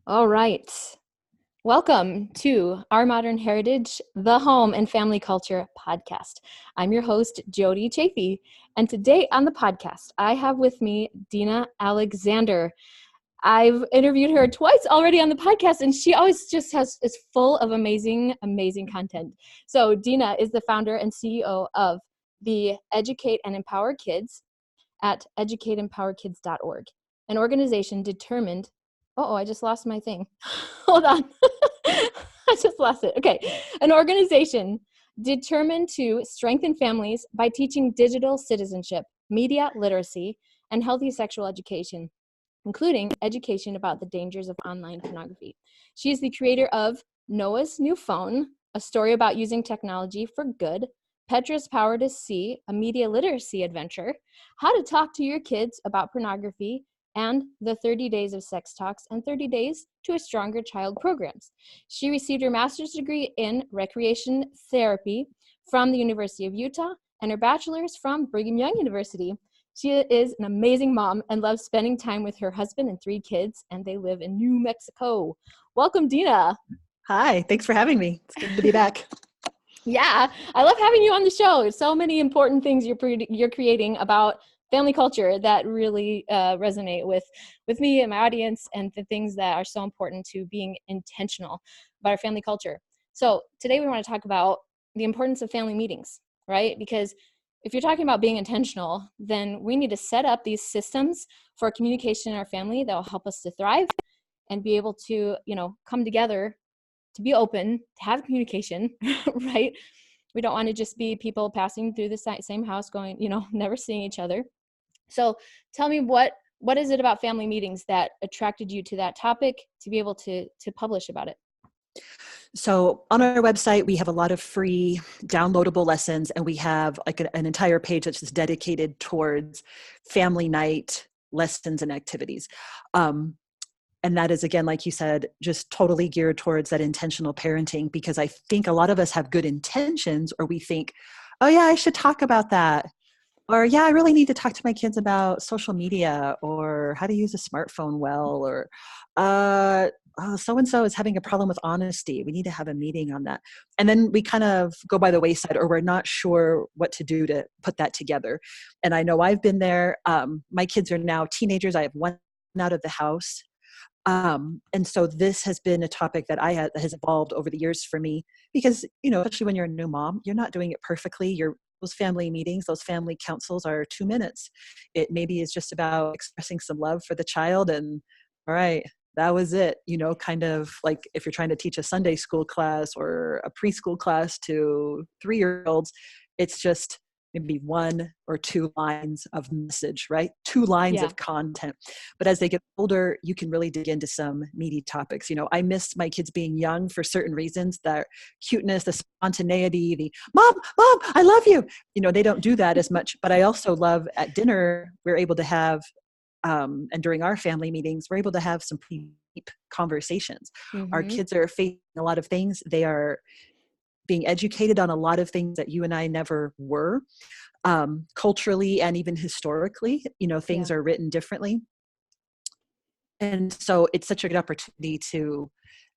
All right. Welcome to Our Modern Heritage, the Home and Family Culture podcast. I'm your host, Jody Chafee. And today on the podcast, I have with me Dina Alexander. I've interviewed her twice already on the podcast, and she always just is full of amazing content. So Dina is the founder and CEO of the Educate and Empower Kids at educateempowerkids.org, an organization determined. I just lost my thing. Hold on. I just lost it. Okay. An organization determined to strengthen families by teaching digital citizenship, media literacy, and healthy sexual education, including education about the dangers of online pornography. She is the creator of Noah's New Phone, a story about using technology for good, Petra's Power to See, a media literacy adventure, how to talk to your kids about pornography, and the 30 Days of Sex Talks and 30 Days to a Stronger Child programs. She received her master's degree in recreation therapy from the University of Utah and her bachelor's from Brigham Young University. She is an amazing mom and loves spending time with her husband and 3 kids, and they live in New Mexico. Welcome, Dina. Hi, thanks for having me. It's good to be back. Yeah, I love having you on the show. So many important things you're creating about family culture that really resonate with me and my audience, and the things that are so important to being intentional about our family culture. So today we want to talk about the importance of family meetings, right? Because if you're talking about being intentional, then we need to set up these systems for communication in our family that will help us to thrive and be able to, come together, to be open, to have communication, right? We don't want to just be people passing through the same house going, never seeing each other. So tell me, what is it about family meetings that attracted you to that topic to be able to publish about it? So on our website, we have a lot of free downloadable lessons, and we have like an entire page that's just dedicated towards family night lessons and activities. And that is, again, like you said, just totally geared towards that intentional parenting, because I think a lot of us have good intentions, or we think, oh yeah, I should talk about that. Or yeah, I really need to talk to my kids about social media or how to use a smartphone well, or so-and-so is having a problem with honesty. We need to have a meeting on that. And then we kind of go by the wayside, or we're not sure what to do to put that together. And I know I've been there. My kids are now teenagers. I have one out of the house. And so this has been a topic that has evolved over the years for me, because, especially when you're a new mom, you're not doing it perfectly. Those family meetings, those family councils are 2 minutes. It maybe is just about expressing some love for the child, and all right, that was it. Kind of like if you're trying to teach a Sunday school class or a preschool class to 3-year-olds, it's just maybe 1 or 2 lines of message, right? 2 lines of content. But as they get older, you can really dig into some meaty topics. I miss my kids being young for certain reasons: that cuteness, the spontaneity, the mom, I love you. They don't do that as much. But I also love at dinner, we're able to have, and during our family meetings, we're able to have some pretty deep conversations. Mm-hmm. Our kids are facing a lot of things. They are being educated on a lot of things that you and I never were, culturally and even historically. Things are written differently. And so it's such a good opportunity to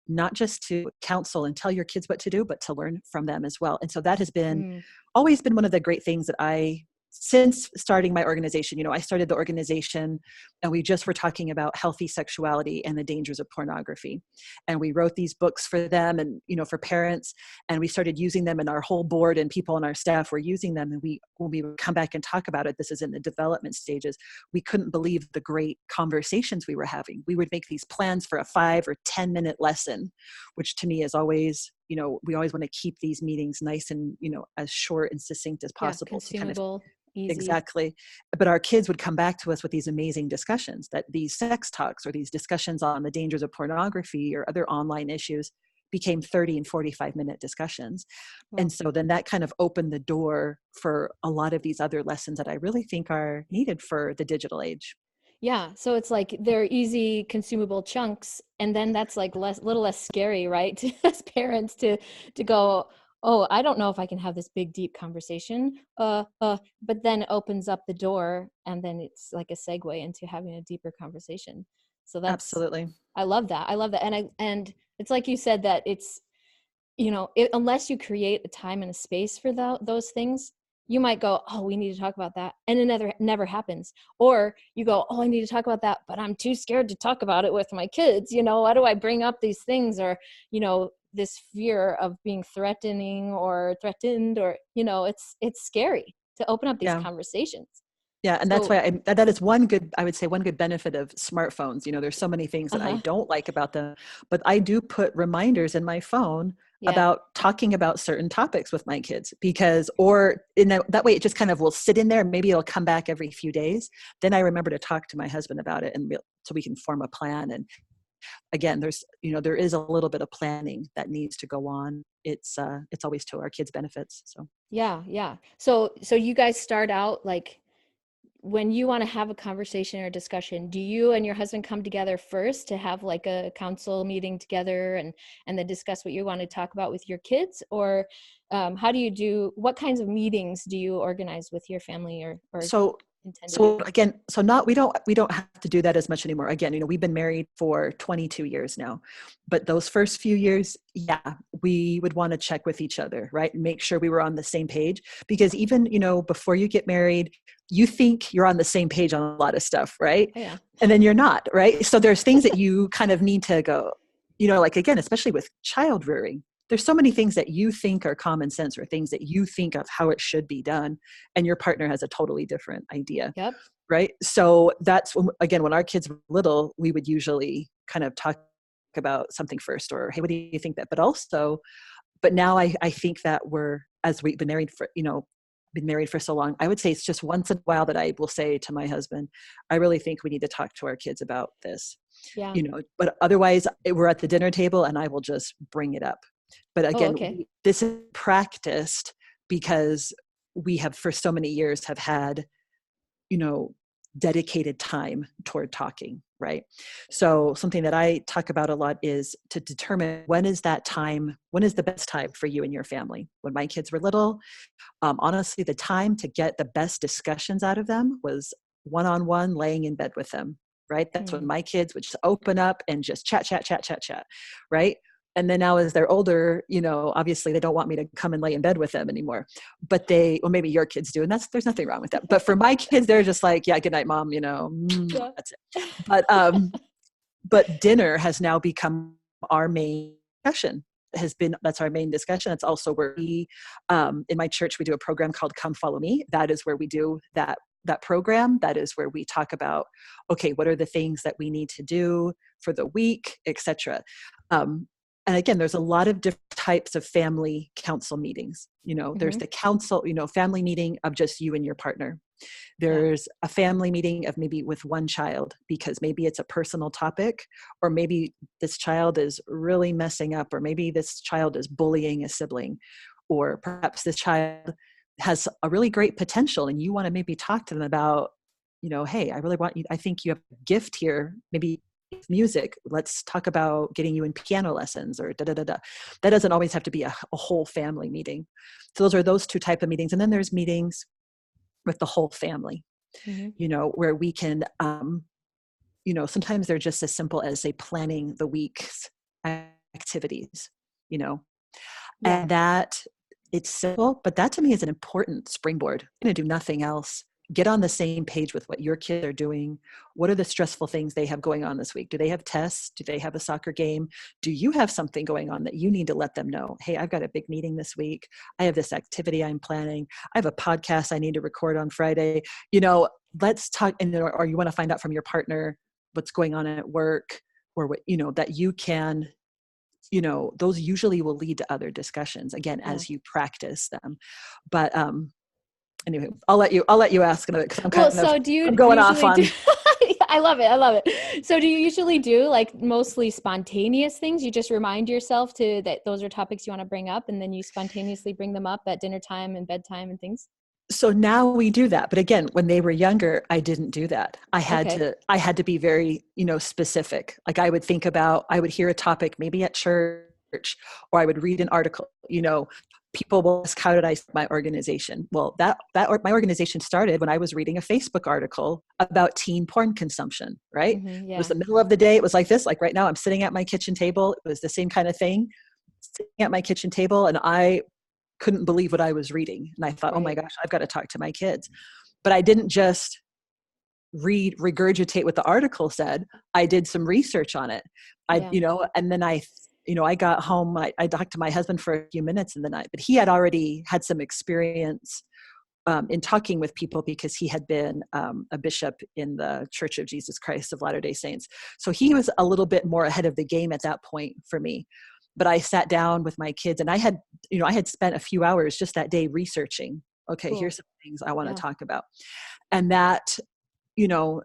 not just to counsel and tell your kids what to do, but to learn from them as well. And so that has been always been one of the great things that since starting my organization, I started the organization and we just were talking about healthy sexuality and the dangers of pornography. And we wrote these books for them and, for parents, and we started using them, and our whole board and people on our staff were using them. And when we would come back and talk about it, this is in the development stages, we couldn't believe the great conversations we were having. We would make these plans for a 5 or 10-minute lesson, which to me is always, we always want to keep these meetings nice and, as short and succinct as possible. Consumable, easy. Exactly. But our kids would come back to us with these amazing discussions, that these sex talks or these discussions on the dangers of pornography or other online issues became 30 and 45-minute discussions. Wow. And so then that kind of opened the door for a lot of these other lessons that I really think are needed for the digital age. Yeah. So it's like they're easy, consumable chunks. And then that's like little less scary, right? As parents to go, oh, I don't know if I can have this big, deep conversation. But then it opens up the door, and then it's like a segue into having a deeper conversation. So that's absolutely. I love that. I love that. And it's like you said that it's, unless you create a time and a space for those things, you might go, oh, we need to talk about that. And it never happens. Or you go, oh, I need to talk about that, but I'm too scared to talk about it with my kids. Why do I bring up these things? Or, this fear of being threatened, or, it's scary to open up these Yeah. conversations. Yeah, and that's So, why that is one good, I would say one good benefit of smartphones. There's so many things that I uh-huh. don't like about them, but I do put reminders in my phone Yeah. about talking about certain topics with my kids, because, or in that way, it just kind of will sit in there. Maybe it'll come back every few days. Then I remember to talk to my husband about it, and so we can form a plan. And again, there is a little bit of planning that needs to go on. It's always to our kids' benefits. So. Yeah. Yeah. So you guys start out like, when you want to have a conversation or discussion, do you and your husband come together first to have like a council meeting together, and then discuss what you want to talk about with your kids? Or how do you what kinds of meetings do you organize with your family, or So intend to do? so again, so not we don't have to do that as much anymore. Again, we've been married for 22 years now. But those first few years, yeah, we would want to check with each other, right? And make sure we were on the same page, because even, before you get married, you think you're on the same page on a lot of stuff, right? Oh, yeah. And then you're not, right? So there's things that you kind of need to go, like, again, especially with child rearing, there's so many things that you think are common sense, or things that you think of how it should be done, and your partner has a totally different idea, Yep. right? So that's when our kids were little, we would usually kind of talk about something first, or, hey, what do you think that? But now I think that as we've been married for so long, I would say it's just once in a while that I will say to my husband, I really think we need to talk to our kids about this, Yeah. but otherwise we're at the dinner table and I will just bring it up. But Oh, again, okay. this is practiced because we have for so many years have had, dedicated time toward talking, right? So something that I talk about a lot is to determine when is the best time for you and your family. When my kids were little, honestly, the time to get the best discussions out of them was one-on-one, laying in bed with them, right? That's when Mm. my kids would just open up and just chat, chat, chat, chat, chat, right? And then now as they're older, obviously they don't want me to come and lay in bed with them anymore. But well, maybe your kids do, and there's nothing wrong with that. But for my kids, they're just like, yeah, good night, mom, Yeah. that's it. But dinner has now become our main discussion. That's our main discussion. It's also where we, in my church, we do a program called Come Follow Me. That is where we do that program. That is where we talk about, okay, what are the things that we need to do for the week, etc. And again, there's a lot of different types of family council meetings. There's Mm-hmm. the council, family meeting of just you and your partner. Yeah. There's a family meeting of maybe with one child, because maybe it's a personal topic, or maybe this child is really messing up, or maybe this child is bullying a sibling, or perhaps this child has a really great potential and you want to maybe talk to them about, hey, I think you have a gift here, maybe music. Let's talk about getting you in piano lessons, or da da da da. That doesn't always have to be a whole family meeting. So those two type of meetings. And then there's meetings with the whole family, Mm-hmm. where we can, sometimes they're just as simple as, say, planning the week's activities, you know, Yeah. and that it's simple, but that to me is an important springboard. I'm going to do nothing else. Get on the same page with what your kids are doing. What are the stressful things they have going on this week? Do they have tests? Do they have a soccer game? Do you have something going on that you need to let them know? Hey, I've got a big meeting this week. I have this activity I'm planning. I have a podcast I need to record on Friday. Let's talk. Or you want to find out from your partner what's going on at work, or what, that you can, those usually will lead to other discussions, again, Yeah. as you practice them. But anyway, I'll let you ask another, because Well, so do I'm you going off usually do? on. I love it. I love it. So do you usually do like mostly spontaneous things? You just remind yourself that those are topics you want to bring up, and then you spontaneously bring them up at dinner time and bedtime and things? So now we do that. But again, when they were younger, I didn't do that. Okay. I had to be very, specific. Like I would hear a topic maybe at church, or I would read an article, people will ask, how did I start my organization? Well, my organization started when I was reading a Facebook article about teen porn consumption, right? Mm-hmm, It was yeah. the middle of the day. It was like this, like right now I'm sitting at my kitchen table. It was the same kind of thing, sitting at my kitchen table, and I couldn't believe what I was reading. And I thought, oh my Right. gosh, I've got to talk to my kids. But I didn't just regurgitate what the article said. I did some research on it. Yeah. And then I got home, I talked to my husband for a few minutes, and then but he had already had some experience in talking with people because he had been a bishop in the Church of Jesus Christ of Latter-day Saints. So he was a little bit more ahead of the game at that point for me. But I sat down with my kids, and I had spent a few hours just that day researching. Okay, Cool. here's some things I want to Yeah. talk about. And that, you know,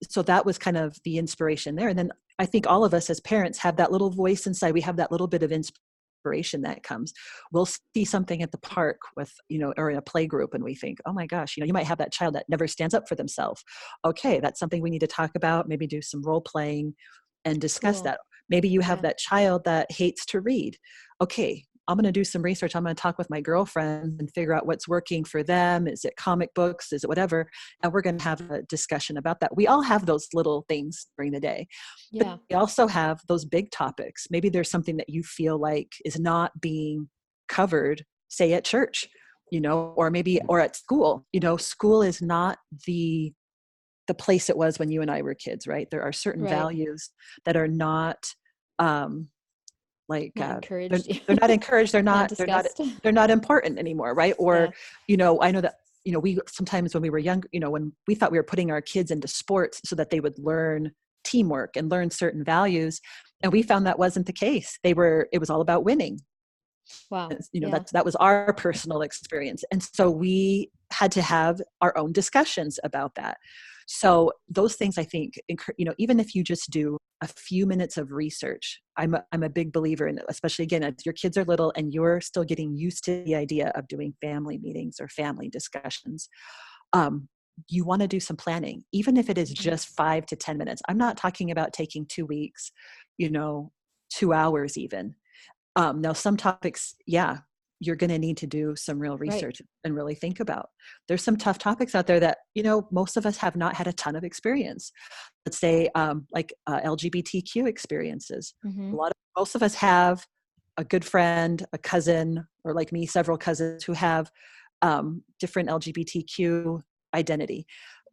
so that was kind of the inspiration there. And then I think all of us as parents have that little voice inside. We have that little bit of inspiration that comes. We'll see something at the park with, or in a play group, and we think, oh my gosh, you might have that child that never stands up for themselves. Okay, that's something we need to talk about, maybe do some role playing and discuss Cool. that. Maybe you have Yeah. that child that hates to read. Okay, I'm going to do some research. I'm going to talk with my girlfriends and figure out what's working for them. Is it comic books? Is it whatever? And we're going to have a discussion about that. We all have those little things during the day. But Yeah. we also have those big topics. Maybe there's something that you feel like is not being covered, say at church, or at school. School is not the place it was when you and I were kids, right? There are certain Right. values that are not like Not they're, encouraged. they're not encouraged, they're Not not they're not discussed. they're not important anymore, right? Yeah. Or I know that we sometimes when we were young, when we thought we were putting our kids into sports so that they would learn teamwork and learn certain values, and we found that wasn't the case. It was all about winning. Wow. Yeah. That was our personal experience, and so we had to have our own discussions about that. So those things, I think, even if you just do a few minutes of research, I'm a big believer in it, especially again, as your kids are little and you're still getting used to the idea of doing family meetings or family discussions. You want to do some planning, even if it is Mhm. just 5 to 10 minutes. I'm not talking about taking 2 weeks, 2 hours even. Now, some topics, yeah, you're going to need to do some real Right. research and really think about. There's some tough topics out there that, most of us have not had a ton of experience. Let's say LGBTQ experiences. Mm-hmm. Most of us have a good friend, a cousin, or like me, several cousins who have different LGBTQ identity.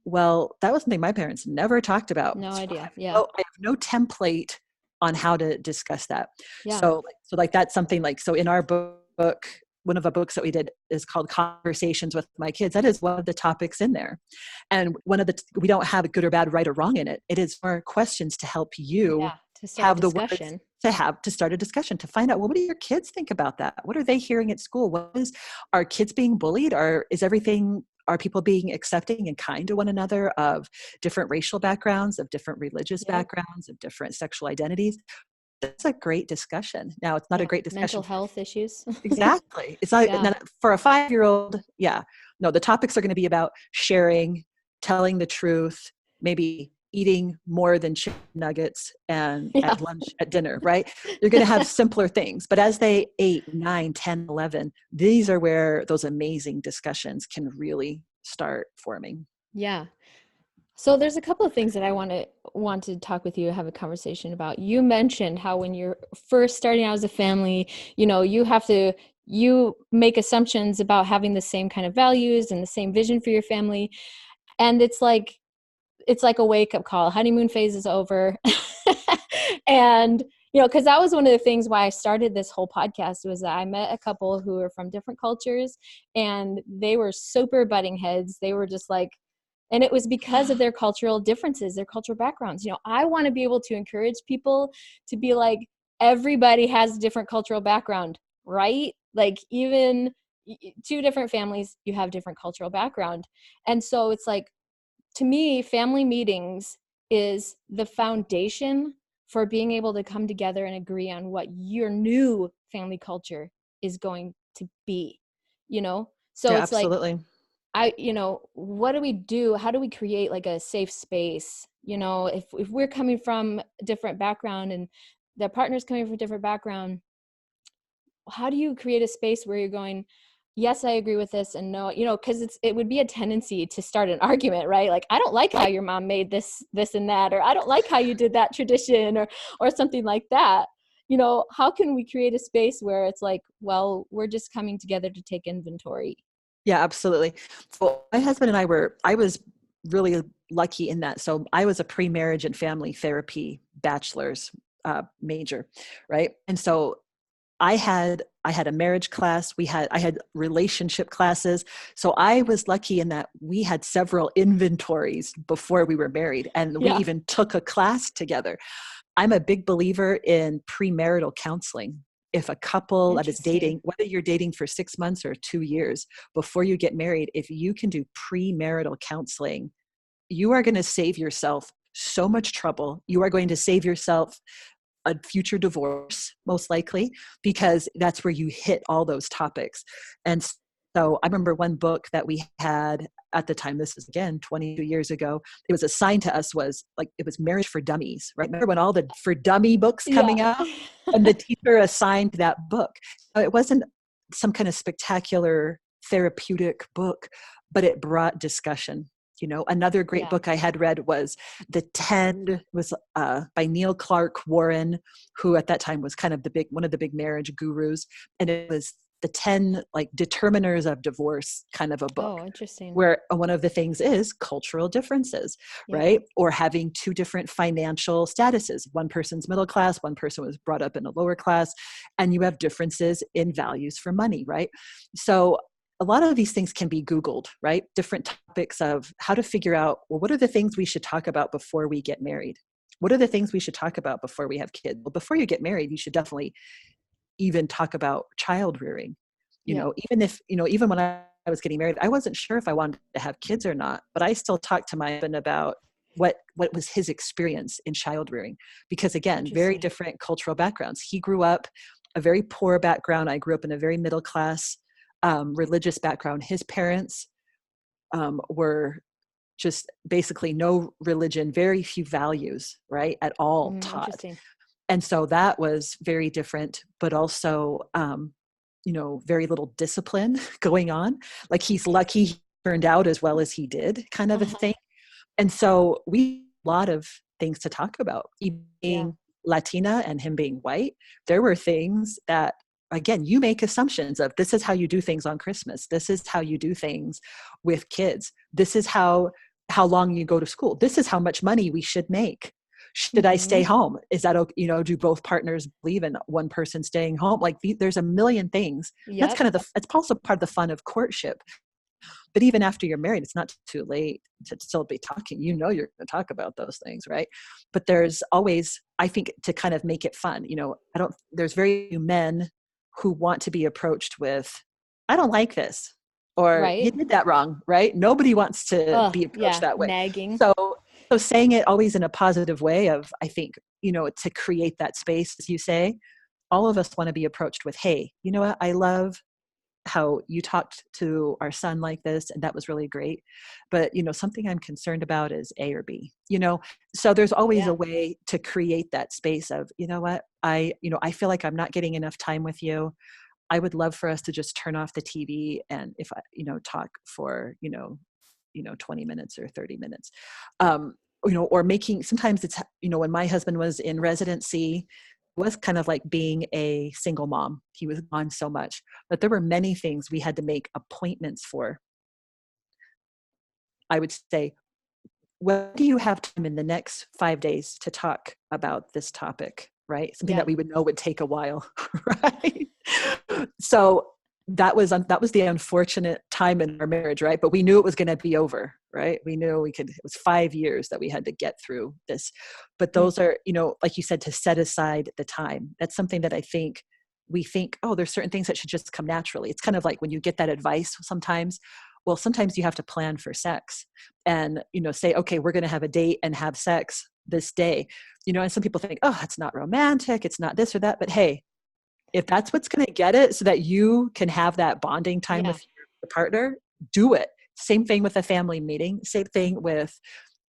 Well, that was something my parents never talked about. No So idea. Yeah. I have no template on how to discuss that. Yeah. So like that's something like, so in our book, one of the books that we did is called Conversations with My Kids. That is one of the topics in there. And we don't have a good or bad, right or wrong in it. It is more questions to help you Yeah. To start a have the words discussion. to start a discussion, to find out, well, what do your kids think about that? What are they hearing at school? Are kids being bullied? Are people being accepting and kind to one another, of different racial backgrounds, of different religious Yep. backgrounds, of different sexual identities? That's a great discussion. Now, it's not a Yeah. great Mental discussion. health issues. Exactly. It's Yeah. not for a 5-year-old. Yeah. No, the topics are going to be about sharing, telling the truth, maybe eating more than chicken nuggets and Yeah. at lunch, at dinner, right? You're going to have simpler things. But as they 8, 9, 10, 11, these are where those amazing discussions can really start forming. Yeah. So there's a couple of things that I want to talk with you, have a conversation about. You mentioned how when you're first starting out as a family, you make assumptions about having the same kind of values and the same vision for your family. And it's like a wake-up call. Honeymoon phase is over. And because that was one of the things why I started this whole podcast, was that I met a couple who were from different cultures, and they were super butting heads. They were just like, and it was because of their cultural differences, their cultural backgrounds. I want to be able to encourage people to be like, everybody has a different cultural background, right? Like, even two different families, you have different cultural background. And so it's like, to me, family meetings is the foundation for being able to come together and agree on what your new family culture is going to be, So Yeah, it's like, absolutely. what do we do? How do we create like a safe space? If we're coming from a different background and the partner's coming from a different background, how do you create a space where you're going, yes, I agree with this, and no, because it would be a tendency to start an argument, right? Like, I don't like how your mom made this and that, or I don't like how you did that tradition, or something like that. How can we create a space where it's like, well, we're just coming together to take inventory? Yeah, absolutely. So my husband and I was really lucky in that. So I was a pre-marriage and family therapy bachelor's major, right? And so I had a marriage class. I had relationship classes. So I was lucky in that we had several inventories before we were married, and we Yeah. even took a class together. I'm a big believer in premarital counseling. If a couple that is Interesting. dating, whether you're dating for 6 months or 2 years before you get married, if you can do premarital counseling, you are going to save yourself so much trouble. You are going to save yourself a future divorce, most likely, because that's where you hit all those topics. And so I remember one book that we had at the time, this is again 22 years ago, it was assigned to us, was like, it was Marriage for Dummies, right? Remember when all the for dummy books Yeah. coming out? And the teacher assigned that book. It wasn't some kind of spectacular therapeutic book, but it brought discussion. Another great Yeah. book I had read was The 10, was by Neil Clark Warren, who at that time was kind of one of the big marriage gurus. And it was the 10 like determiners of divorce kind of a book, Oh, interesting. where one of the things is cultural differences, Yeah. right? Or having two different financial statuses. One person's middle class, one person was brought up in a lower class, and you have differences in values for money, right? So a lot of these things can be Googled, right? Different topics of how to figure out, well, what are the things we should talk about before we get married? What are the things we should talk about before we have kids? Well, before you get married, you should definitely even talk about child rearing. Yeah. Even when I was getting married, I wasn't sure if I wanted to have kids or not, but I still talked to my husband about what was his experience in child rearing, because again, very Interesting. different cultural backgrounds. He grew up a very poor background. I grew up in a very middle class religious background. His parents were just basically no religion, very few values, right, at all taught. Interesting. And so that was very different, but also, very little discipline going on. Like, he's lucky he turned out as well as he did, kind of a Uh-huh. thing. And so we a lot of things to talk about. He Yeah. being Latina and him being white, there were things that, again, you make assumptions of, this is how you do things on Christmas. This is how you do things with kids. This is how long you go to school. This is how much money we should make. Should I stay Mm-hmm. home? Is that okay? Do both partners believe in one person staying home? Like, there's a million things. That's Yep. kind of it's also part of the fun of courtship. But even after you're married, it's not too late to still be talking. You're going to talk about those things, right? But there's always, I think, to kind of make it fun. There's very few men who want to be approached with, I don't like this, or you Right. did that wrong, right? Nobody wants to Oh, be approached yeah. that way. Nagging. So saying it always in a positive way of, I think, to create that space, as you say, all of us want to be approached with, hey, you know what? I love how you talked to our son like this, and that was really great. But something I'm concerned about is A or B. So there's always a Yeah. way to create that space of, what, I feel like I'm not getting enough time with you. I would love for us to just turn off the TV, and if I talk for 20 minutes or 30 minutes. Or making, sometimes it's, when my husband was in residency, was kind of like being a single mom. He was gone so much, but there were many things we had to make appointments for. I would say, when do you have time in the next 5 days to talk about this topic? Right? Something Yeah. that we would know would take a while, right? So that was the unfortunate time in our marriage, right? But we knew it was going to be over, right? We knew it was 5 years that we had to get through this. But Mm. those are, like you said, to set aside the time. That's something that I think we think, oh, there's certain things that should just come naturally. It's kind of like when you get that advice sometimes. Well, sometimes you have to plan for sex and, say, okay, we're going to have a date and have sex this day. And some people think, oh, it's not romantic, it's not this or that. But hey, if that's what's going to get it so that you can have that bonding time Yeah. with your partner, do it. Same thing with a family meeting. Same thing with,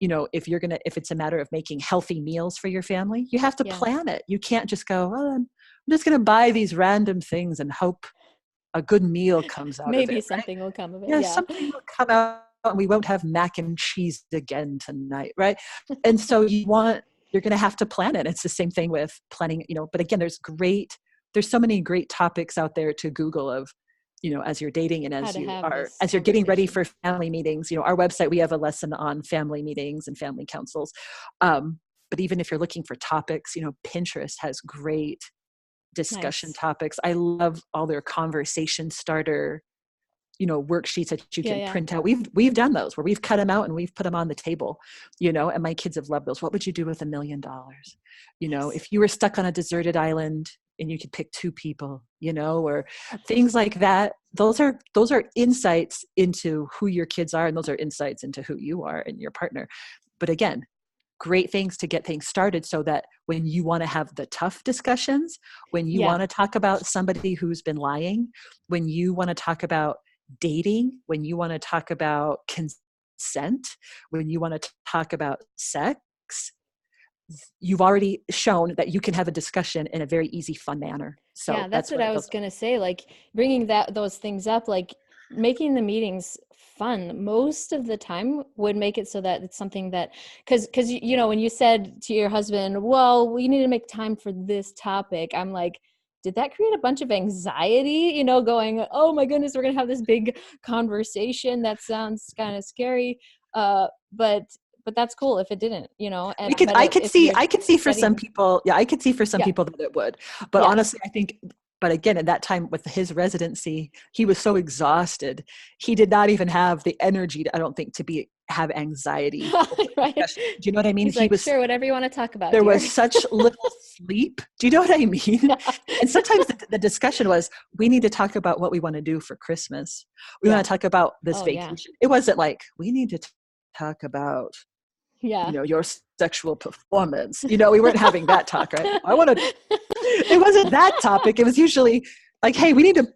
if it's a matter of making healthy meals for your family, you have to Yeah. plan it. You can't just go, oh, I'm just going to buy these random things and hope a good meal comes out of Maybe it, right? something will come of it. Yeah, Yeah. something will come out and we won't have mac and cheese again tonight, right? And so you're going to have to plan it. It's the same thing with planning, but again, there's so many great topics out there to Google of, as you're dating and How to have this as you're getting ready conversation. for family meetings, our website, we have a lesson on family meetings and family councils. But even if you're looking for topics, Pinterest has great discussion Nice. topics. I love all their conversation starter, worksheets that you Yeah, can yeah. print out. We've done those where we've cut them out and we've put them on the table, and my kids have loved those. What would you do with $1 million? Nice. If you were stuck on a deserted island and you could pick two people, or things like that. Those are insights into who your kids are, and those are insights into who you are and your partner. But again, great things to get things started so that when you want to have the tough discussions, when you Yeah. want to talk about somebody who's been lying, when you want to talk about dating, when you want to talk about consent, when you want to talk about sex, you've already shown that you can have a discussion in a very easy, fun manner. Yeah, So that's that's what what I I built. was gonna say. Like bringing those things up, like making the meetings fun most of the time would make it so that it's something that, because when you said to your husband, well, we need to make time for this topic, I'm like, did that create a bunch of anxiety? Going, oh my goodness, we're gonna have this big conversation. That sounds kind of scary. But that's cool if it didn't. We And could, but I could if see, you're I could see for some setting, people, yeah, I could see for some yeah, people that it would, but yeah. honestly, I think, but again, at that time with his residency, he was so exhausted. He did not even have the energy I don't think, to have anxiety over Right. discussion. Do you know what I mean? He's like, sure, whatever you want to talk about, There dear. was such little sleep. Do you know what I mean? Yeah. And sometimes the discussion was, we need to talk about what we want to do for Christmas. We want Yeah. to talk about this Oh, yeah. vacation. It wasn't like, we need to talk about Yeah. your sexual performance. We weren't having that talk, right? It wasn't that topic. It was usually like, hey, we need to,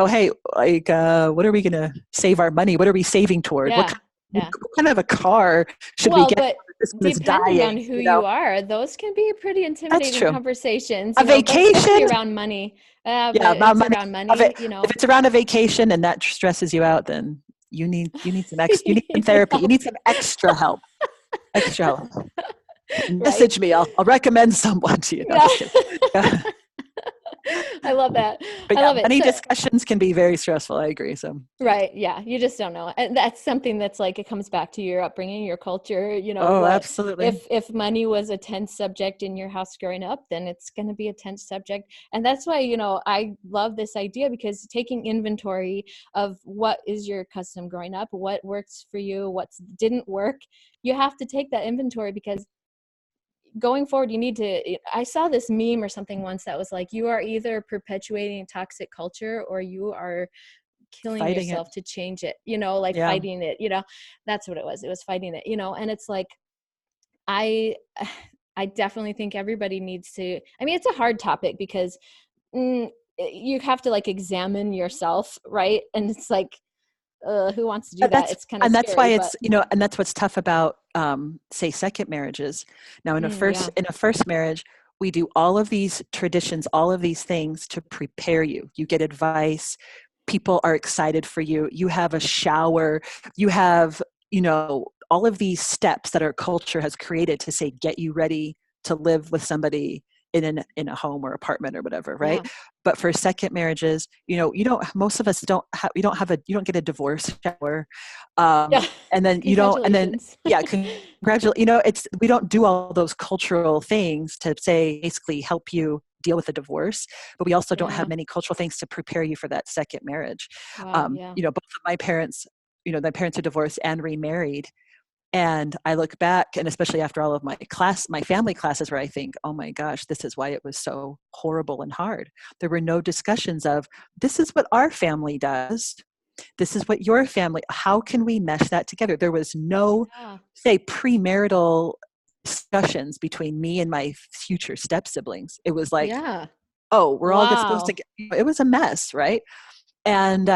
hey, like, what are we going to save our money? What are we saving toward? Yeah. What Yeah. kind of a car should we Well, get? but This one is depending dying, on who you are, those can be pretty That's intimidating true. conversations, A but especially vacation, around money. yeah, But about it's money. around Of it, money. if it's around a vacation and that stresses you out, then you need some therapy. You Help. need some extra help. Extra help. Right. Message me. I'll recommend someone to you. No, I'm Yeah. just kidding. Yeah. I love that. But I yeah, love it. money So, discussions can be very stressful. I agree. So, right. Yeah. You just don't know. And that's something that's like, it comes back to your upbringing, your culture, oh, what absolutely. if money was a tense subject in your house growing up, then it's going to be a tense subject. And that's why, I love this idea, because taking inventory of what is your custom growing up, what works for you, what didn't work, you have to take that inventory, because going forward, you need to, I saw this meme or something once that was like, you are either perpetuating toxic culture or you are killing Fighting it. yourself to change it, like Yeah. fighting it, that's what it was fighting it, and it's like, I I definitely think everybody needs to, I mean, it's a hard topic because you have to like examine yourself, right? And it's like, who wants to do But that? It's kind of that's why scary, but it's, and that's what's tough about, say, second marriages. Now, yeah. in a first marriage, we do all of these traditions, all of these things to prepare you. You get advice. People are excited for you. You have a shower. You have, all of these steps that our culture has created to say, get you ready to live with somebody in a home or apartment or whatever, right? Yeah. But for second marriages, you don't, most of us don't have, you don't get a divorce shower. Yeah. And then Congratulations. yeah, congratulate, we don't do all those cultural things to say, basically help you deal with a divorce, but we also don't have Yeah. many cultural things to prepare you for that second marriage. Wow. Yeah. Both of my parents, my parents are divorced and remarried. And I look back, and especially after all of my family classes, where I think, oh my gosh, this is why it was so horrible and hard. There were no discussions of, this is what our family does. This is what your family, how can we mesh that together? There was no, Yeah. say, premarital discussions between me and my future step siblings. It was like, Yeah. oh, we're all just supposed to Wow. get, it was a mess, right? And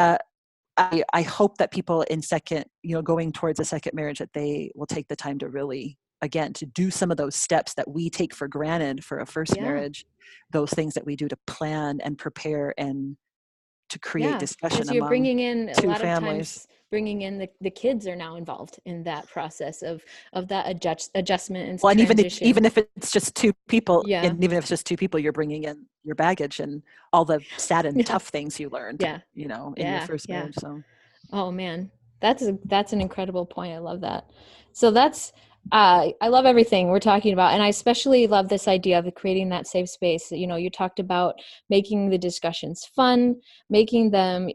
I hope that people in second, going towards a second marriage, that they will take the time to really again, to do some of those steps that we take for granted for a first Yeah. marriage, those things that we do to plan and prepare and to create Yeah, discussion because you're among bringing in a two lot of families. times bringing in the kids are now involved in that process of that adjustment and Well, and transition. even if it's just two people, Yeah. and even if it's just two people, you're bringing in your baggage and all the sad and Yeah. tough things you learned, Yeah. in your Yeah. first Yeah. marriage. So Oh man, that's an incredible point. I love that. So that's I love everything we're talking about, and I especially love this idea of creating that safe space. You talked about making the discussions fun, making them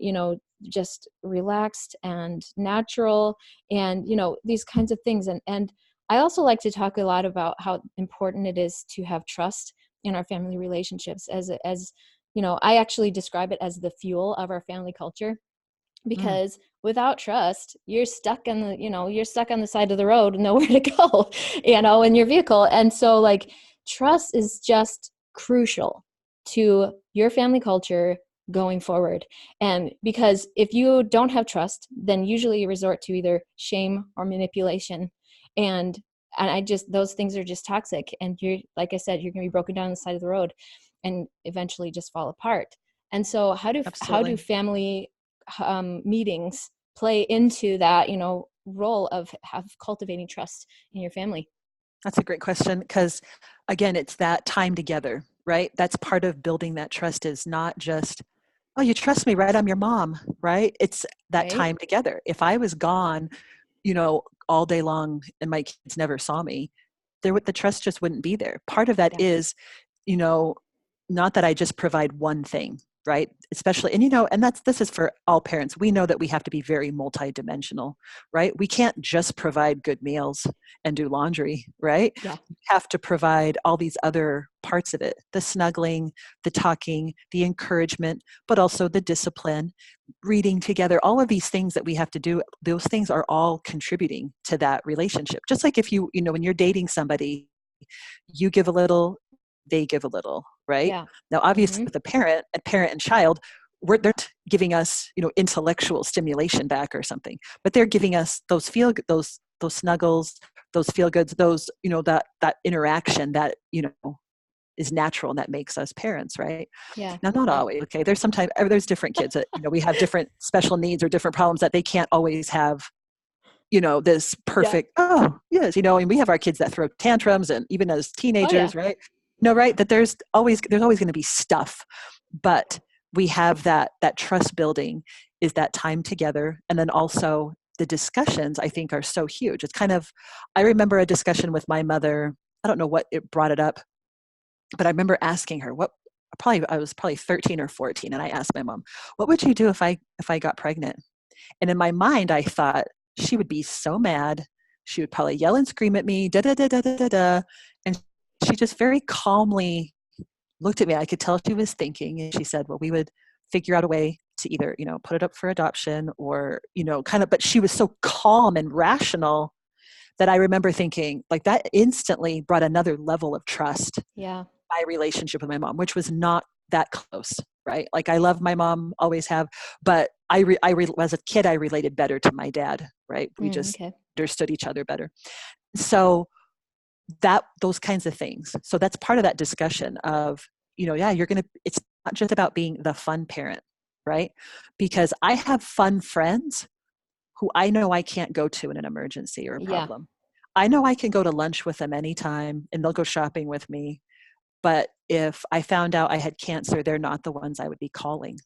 just relaxed and natural, and these kinds of things. And I also like to talk a lot about how important it is to have trust in our family relationships. As I actually describe it as the fuel of our family culture, mm, because without trust you're stuck on the side of the road and nowhere to go in your vehicle. And so like trust is just crucial to your family culture going forward. And because if you don't have trust, then usually you resort to either shame or manipulation. And I just, those things are just toxic, and you're, like I said, you're going to be broken down on the side of the road and eventually just fall apart. And so how do absolutely. family meetings play into that role of cultivating trust in your family? That's a great question, because again, it's that time together, right? That's part of building that trust, is not just, oh, you trust me, right? I'm your mom, right? It's that Right. time together. If I was gone, all day long and my kids never saw me, the trust just wouldn't be there. Part of that Yeah. is, you know, not that I just provide one thing, right? Especially, and this is for all parents. We know that we have to be very multidimensional, right? We can't just provide good meals and do laundry, right? Yeah. We have to provide all these other parts of it: the snuggling, the talking, the encouragement, but also the discipline, reading together, all of these things that we have to do. Those things are all contributing to that relationship. Just like if when you're dating somebody, you give a little, they give a little, right? Yeah. Now, obviously, Mm-hmm. with a parent and child, they're not giving us, intellectual stimulation back or something, but they're giving us those snuggles, those feel goods, those, that interaction that, is natural and that makes us parents, right? Yeah. Now, not Yeah. always. Okay, there's different kids that we have different special needs or different problems that they can't always have, this Yeah. perfect, oh, yes, and we have our kids that throw tantrums, and even as Oh yeah. teenagers, right? No, right, that there's always going to be stuff, but we have that trust building, is that time together. And then also the discussions, I think, are so huge. It's kind of, I remember a discussion with my mother. I don't know what it brought it up, but I remember asking her, I was probably 13 or 14, and I asked my mom, what would you do if I got pregnant? And in my mind, I thought she would be so mad. She would probably yell and scream at me, da da da da da da da. And she just very calmly looked at me. I could tell she was thinking, and she said, well, we would figure out a way to either, put it up for adoption, or, kind of, but she was so calm and rational that I remember thinking, like, that instantly brought another level of trust Yeah. my relationship with my mom, which was not that close, right? Like, I love my mom, always have, but as a kid, I related better to my dad, right? We just Okay. understood each other better. So those kinds of things. So that's part of that discussion of, yeah, it's not just about being the fun parent, right? Because I have fun friends who I know I can't go to in an emergency or a Yeah. problem. I know I can go to lunch with them anytime and they'll go shopping with me. But if I found out I had cancer, they're not the ones I would be calling,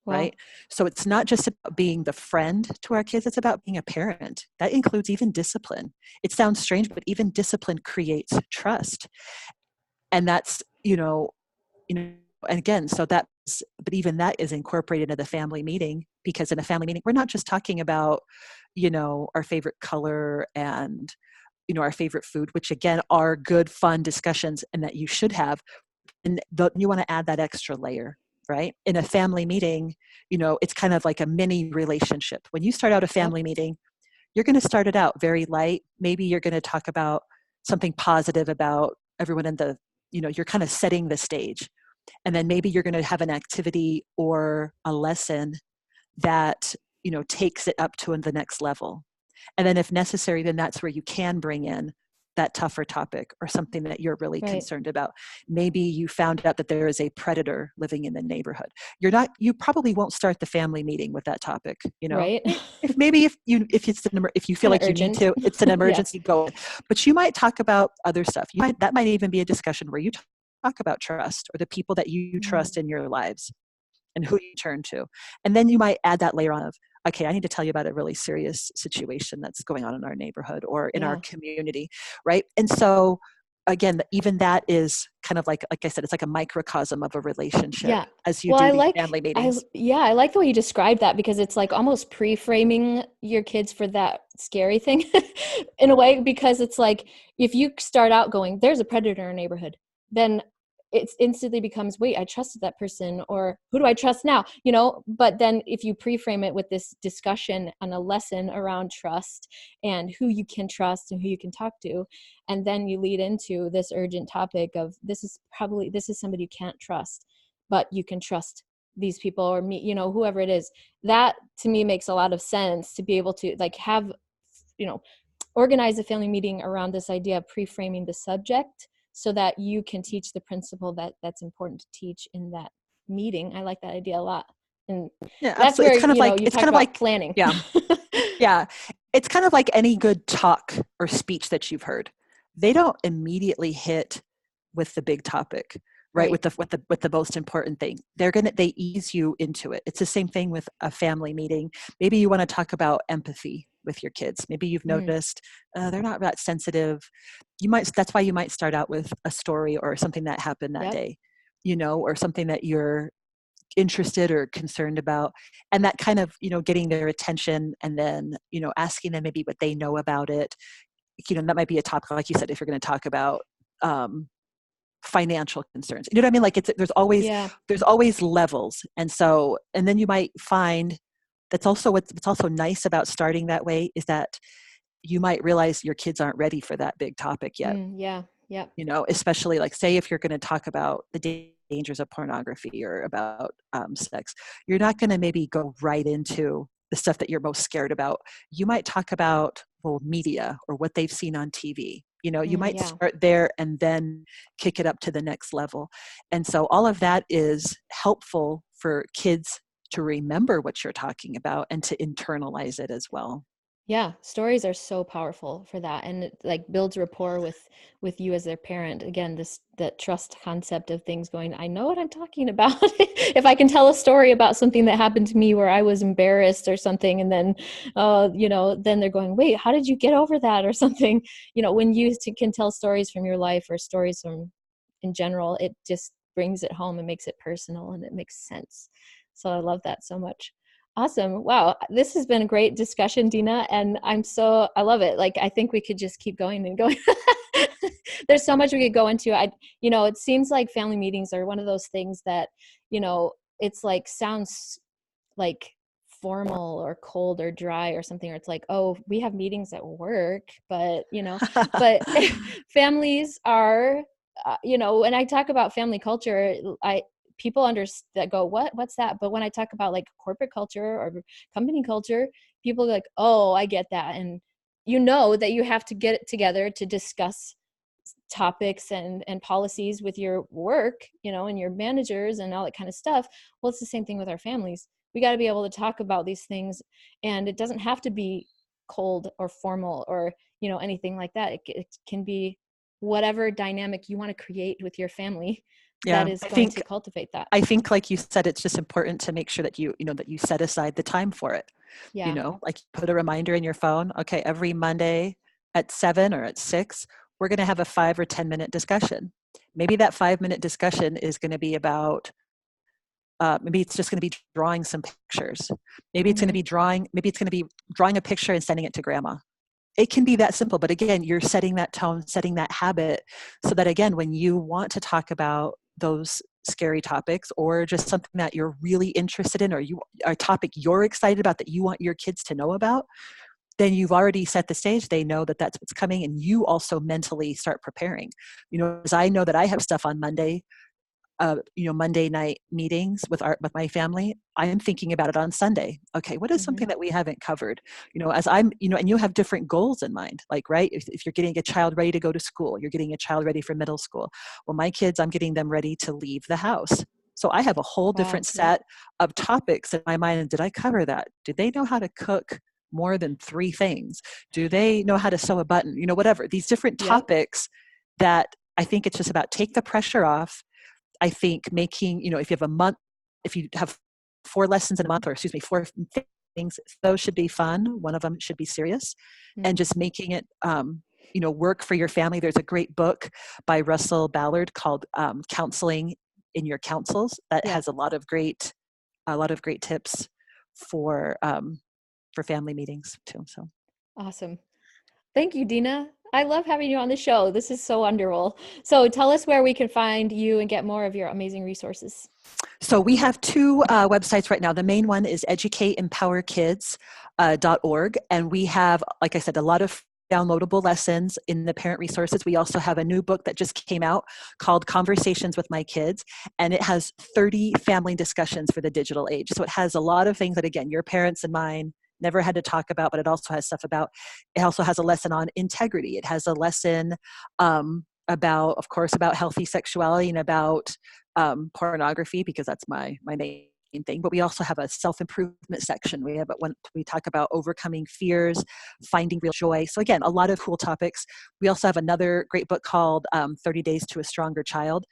Wow. right? So it's not just about being the friend to our kids, it's about being a parent. That includes even discipline. It sounds strange, but even discipline creates trust. And that's, and again, but even that is incorporated into the family meeting, because in a family meeting, we're not just talking about, our favorite color and, our favorite food, which again are good, fun discussions and that you should have. And you want to add that extra layer, right? In a family meeting, it's kind of like a mini relationship. When you start out a Yep. family meeting, you're going to start it out very light. Maybe you're going to talk about something positive about everyone you're kind of setting the stage. And then maybe you're going to have an activity or a lesson that, takes it up to the next level. And then if necessary, then that's where you can bring in that tougher topic or something that you're really Right. concerned about. Maybe you found out that there is a predator living in the neighborhood. You probably won't start the family meeting with that topic, you know. Right. If you feel Kind of like you need urgent. to, it's an Yes. emergency, go ahead. But you might talk about other stuff. That might even be a discussion where you talk about trust or the people that you Mm. trust in your lives and who you turn to. And then you might add that layer on of, okay, I need to tell you about a really serious situation that's going on in our neighborhood or in our Yeah. community, right? And so again, even that is kind of like I said, it's like a microcosm of a relationship Yeah. as you Well, do these family I meetings. yeah, I like the way you described that because it's like almost pre-framing your kids for that scary thing in a way, because it's like if you start out going, there's a predator in our neighborhood, then it instantly becomes, wait, I trusted that person, or who do I trust now? But then if you pre-frame it with this discussion and a lesson around trust and who you can trust and who you can talk to, and then you lead into this urgent topic of this is somebody you can't trust, but you can trust these people or me, whoever it is. That to me makes a lot of sense, to be able to like have, you know, organize a family meeting around this idea of pre-framing the subject so that you can teach the principle that's important to teach in that meeting. I like that idea a lot. And Yeah, that's absolutely. where, you It's talked kind of about like, planning. yeah, yeah. It's kind of like any good talk or speech that you've heard. They don't immediately hit with the big topic, right? Right. With the most important thing. They ease you into it. It's the same thing with a family meeting. Maybe you want to talk about empathy with your kids. Maybe you've Mm. noticed they're not that sensitive. That's why you might start out with a story or something that happened that Yep. day, or something that you're interested or concerned about, and that kind of getting their attention, and then asking them maybe what they know about it. That might be a topic, like you said, if you're going to talk about um, financial concerns, you know what I mean, like Yeah. there's always levels. And then you might find that's also what's also nice about starting that way is that you might realize your kids aren't ready for that big topic yet. Yeah. Yep. Especially like, say, if you're going to talk about the dangers of pornography or about sex, you're not going to maybe go right into the stuff that you're most scared about. You might talk about, well, media or what they've seen on TV. You might Yeah. start there and then kick it up to the next level. And so all of that is helpful for kids to remember what you're talking about and to internalize it as well. Yeah, stories are so powerful for that, and it like builds rapport with you as their parent. Again, this that trust concept of things going, I know what I'm talking about. If I can tell a story about something that happened to me where I was embarrassed or something, and then then they're going, wait, how did you get over that or something? When you can tell stories from your life or stories from in general, it just brings it home and makes it personal and it makes sense. So I love that so much. Awesome. Wow. This has been a great discussion, Dina. And I love it. Like, I think we could just keep going and going. There's so much we could go into. It seems like family meetings are one of those things that, it's like sounds like formal or cold or dry or something, or it's like, oh, we have meetings at work, but families are, when I talk about family culture, I people that go, what's that? But when I talk about like corporate culture or company culture, people are like, oh, I get that. And that you have to get it together to discuss topics and policies with your work, and your managers and all that kind of stuff. Well, it's the same thing with our families. We got to be able to talk about these things, and it doesn't have to be cold or formal or anything like that. It can be whatever dynamic you want to create with your family that Yeah, is going to cultivate that. I think, like you said, it's just important to make sure that that you set aside the time for it. Yeah. Like put a reminder in your phone. Okay, every Monday at 7 or at 6, we're going to have a 5 or 10 minute discussion. Maybe that 5 minute discussion is going to be about, maybe it's just going to be drawing some pictures. Maybe it's going to Mm-hmm. be drawing a picture and sending it to grandma. It can be that simple, but again, you're setting that tone, setting that habit, so that again, when you want to talk about those scary topics or just something that you're really interested in, or a topic you're excited about that you want your kids to know about, then you've already set the stage. They know that that's what's coming, and you also mentally start preparing. As I know that I have stuff on Monday, Monday night meetings with my family, I'm thinking about it on Sunday. Okay, what is Mm-hmm. something that we haven't covered? As I'm, and you have different goals in mind, like, right? If you're getting a child ready to go to school, you're getting a child ready for middle school. Well, my kids, I'm getting them ready to leave the house. So I have a whole Wow. different Yep. set of topics in my mind. And did I cover that? Do they know how to cook more than 3 things? Do they know how to sew a button? Whatever, these different Yep. topics that I think it's just about take the pressure off. I think making, if you have a month, if you have 4 lessons in a month, or excuse me, 4 things, those should be fun. One of them should be serious, Mm. and just making it, work for your family. There's a great book by Russell Ballard called Counseling in Your Counsels that Yeah. has a lot of great tips for family meetings too. So. Awesome. Thank you, Dina. I love having you on the show. This is so wonderful. So tell us where we can find you and get more of your amazing resources. So we have 2 websites right now. The main one is educateempowerkids.org. And we have, like I said, a lot of downloadable lessons in the parent resources. We also have a new book that just came out called Conversations with My Kids. And it has 30 family discussions for the digital age. So it has a lot of things that, again, your parents and mine never had to talk about, but it also has stuff about, it also has a lesson on integrity. It has a lesson about, of course, about healthy sexuality and about pornography, because that's my main thing. But we also have a self-improvement section. We talk about overcoming fears, finding real joy. So again, a lot of cool topics. We also have another great book called 30 Days to a Stronger Child.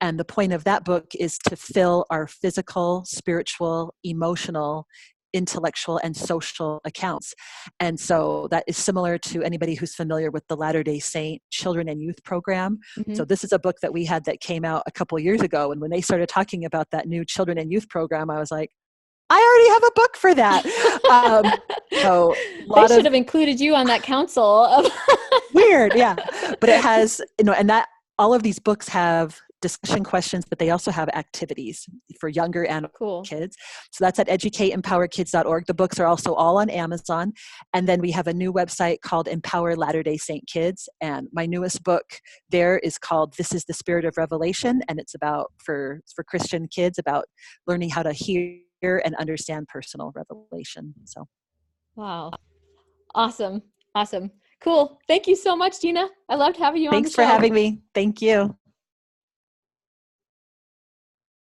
And the point of that book is to fill our physical, spiritual, emotional, intellectual, and social accounts. And so that is similar to anybody who's familiar with the Latter-day Saint Children and Youth Program. Mm-hmm. So this is a book that we had that came out a couple years ago. And when they started talking about that new Children and Youth Program, I was like, I already have a book for that. So a They lot should of have included you on that council. weird, yeah. But it has, and that all of these books have discussion questions, but they also have activities for younger and Cool. kids. So that's at educateempowerkids.org. The books are also all on Amazon. And then we have a new website called Empower Latter-day Saint Kids. And my newest book there is called This is the Spirit of Revelation. And it's about, for Christian kids, about learning how to hear and understand personal revelation. So. Wow. Awesome. Awesome. Cool. Thank you so much, Dina. I loved having you on the Thanks for show. having me. Thank you.